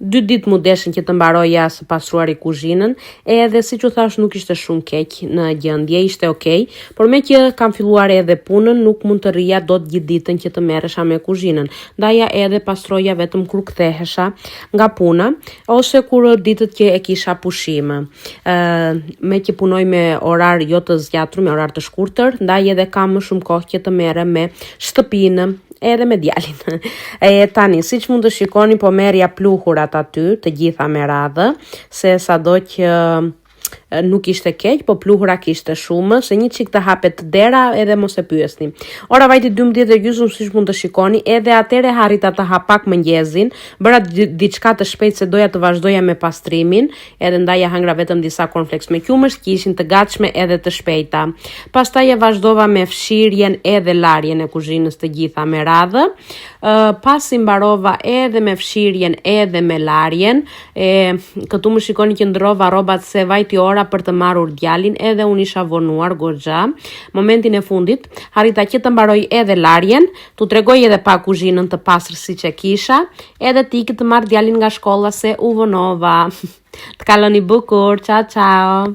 2 ditë mu deshin që të mbaroja së pastruari kuzhinën, edhe si që thash nuk ishte shumë keq në gjendje, ishte okej, por me që kam filluar edhe punën, nuk mund të rria dot gjithë ditën që të merresha me kuzhinën. Ndaja edhe pastroja vetëm kur kthehesha nga puna, ose kur ditët që e kisha pushim. Me që punoj me orar jo të zgjatur, me orar të shkurtër, ndaj edhe kam më shumë kohë që të merrem me shtëpinë, edhe me djalin. Tani, si që mund të shikoni, po merja pluhurat aty, të gjitha me radhë, se sado që nuk ishte keq, po pluhura kishte shumë, se një çik të hapet dera edhe mos e pyesni. Ora vajti 12:30, siç mund të shikoni, edhe atëre harrita të ha pak mëngjesin, bëra diçka të shpejtë se doja të vazhdoja me pastrimin, edhe ndaja hangra vetëm disa cornflakes me qumësht që ishin të gatshme edhe të shpejta. Pastaj e vazhdova me fshirjen edhe larjen e kuzhinës të gjitha me radhë. Pasi mbarova edhe me fshirjen edhe me larjen, këtu më shikoni që ndrova rrobat se vajti ora për të marrur djalin, edhe unë isha vonuar goxha. Momentin e fundit, harita që të mbaroj edhe larjen, t'u tregoj edhe pa kuzhinën të pastër siç e kisha, edhe të ikë të marr djalin nga shkolla se u vonova. Të kaloni bukur, ciao ciao.